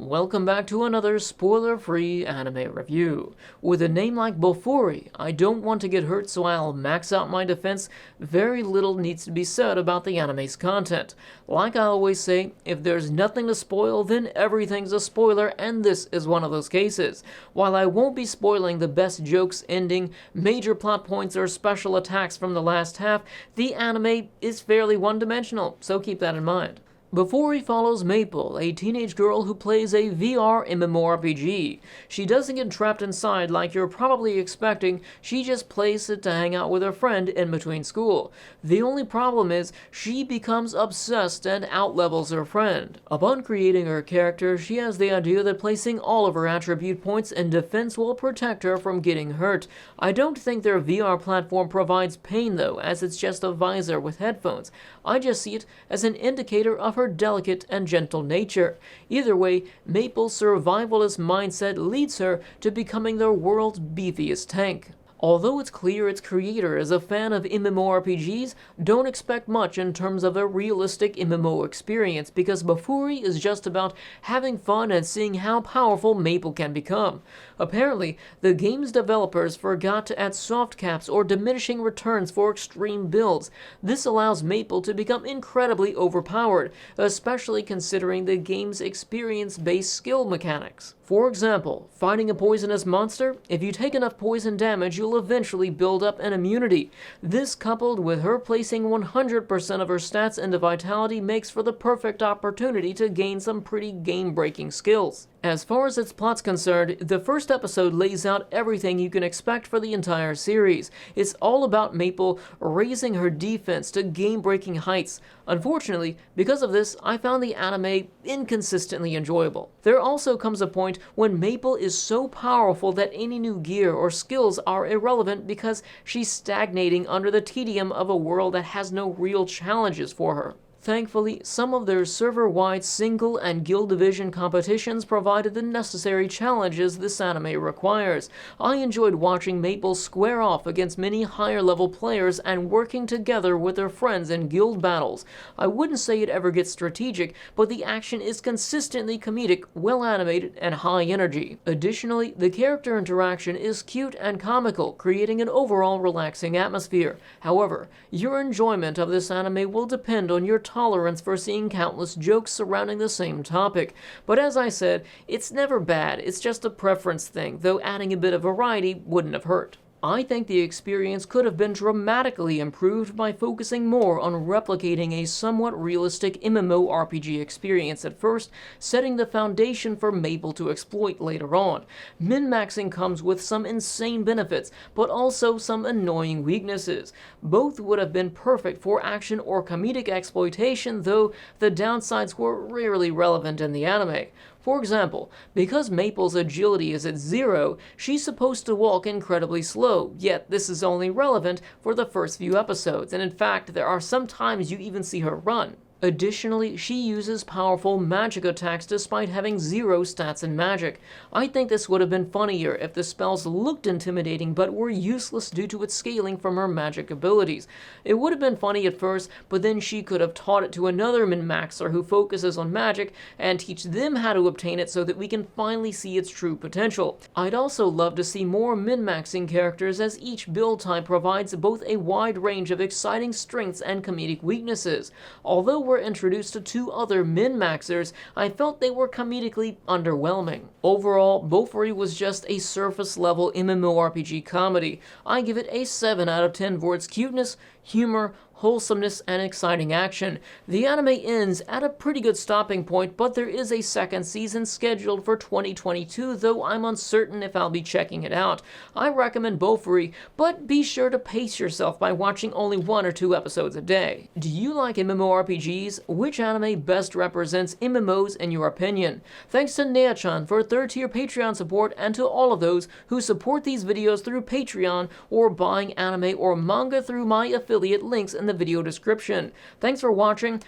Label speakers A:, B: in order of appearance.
A: welcome back to another spoiler-free anime review. With a name like Bofuri, I don't want to get hurt, so I'll max out my defense. Very little needs to be said about the anime's content. Like I always say, if there's nothing to spoil, then everything's a spoiler, and this is one of those cases. While I won't be spoiling the best jokes, ending, major plot points, or special attacks from the last half, the anime is fairly one-dimensional, so keep that in mind. Bofuri follows Maple, a teenage girl who plays a VR MMORPG. She doesn't get trapped inside like you're probably expecting, she just plays it to hang out with her friend in between school. The only problem is, she becomes obsessed and outlevels her friend. Upon creating her character, she has the idea that placing all of her attribute points in defense will protect her from getting hurt. I don't think their VR platform provides pain though, as it's just a visor with headphones. I just see it as an indicator of her delicate and gentle nature. Either way, Maple's survivalist mindset leads her to becoming the world's beefiest tank. Although it's clear its creator is a fan of MMORPGs, don't expect much in terms of a realistic MMO experience, because Bofuri is just about having fun and seeing how powerful Maple can become. Apparently, the game's developers forgot to add soft caps or diminishing returns for extreme builds. This allows Maple to become incredibly overpowered, especially considering the game's experience-based skill mechanics. For example, fighting a poisonous monster, if you take enough poison damage, you'll eventually build up an immunity. This, coupled with her placing 100% of her stats into Vitality, makes for the perfect opportunity to gain some pretty game-breaking skills. As far as its plot's concerned, the first episode lays out everything you can expect for the entire series. It's all about Maple raising her defense to game-breaking heights. Unfortunately, because of this, I found the anime inconsistently enjoyable. There also comes a point when Maple is so powerful that any new gear or skills are irrelevant because she's stagnating under the tedium of a world that has no real challenges for her. Thankfully, some of their server-wide single and guild division competitions provided the necessary challenges this anime requires. I enjoyed watching Maple square off against many higher-level players and working together with their friends in guild battles. I wouldn't say it ever gets strategic, but the action is consistently comedic, well-animated, and high-energy. Additionally, the character interaction is cute and comical, creating an overall relaxing atmosphere. However, your enjoyment of this anime will depend on your tolerance for seeing countless jokes surrounding the same topic. But as I said, it's never bad, it's just a preference thing, though adding a bit of variety wouldn't have hurt. I think the experience could have been dramatically improved by focusing more on replicating a somewhat realistic MMORPG experience at first, setting the foundation for Maple to exploit later on. Min-maxing comes with some insane benefits, but also some annoying weaknesses. Both would have been perfect for action or comedic exploitation, though the downsides were rarely relevant in the anime. For example, because Maple's agility is at 0, she's supposed to walk incredibly slow, yet this is only relevant for the first few episodes, and in fact, there are some times you even see her run. Additionally, she uses powerful magic attacks despite having 0 stats in magic. I think this would have been funnier if the spells looked intimidating but were useless due to its scaling from her magic abilities. It would have been funny at first, but then she could have taught it to another min-maxer who focuses on magic and teach them how to obtain it so that we can finally see its true potential. I'd also love to see more min-maxing characters, as each build type provides both a wide range of exciting strengths and comedic weaknesses. Although we're introduced to 2 other min-maxers, I felt they were comedically underwhelming. Overall, Bofuri was just a surface-level MMORPG comedy. I give it a 7 out of 10 for its cuteness, humor, wholesomeness, and exciting action. The anime ends at a pretty good stopping point, but there is a second season scheduled for 2022, though I'm uncertain if I'll be checking it out. I recommend Bofuri, but be sure to pace yourself by watching only 1 or 2 episodes a day. Do you like MMORPGs? Which anime best represents MMOs in your opinion? Thanks to Nea-chan for 3rd-tier Patreon support, and to all of those who support these videos through Patreon or buying anime or manga through my affiliate links in the video description. Thanks for watching.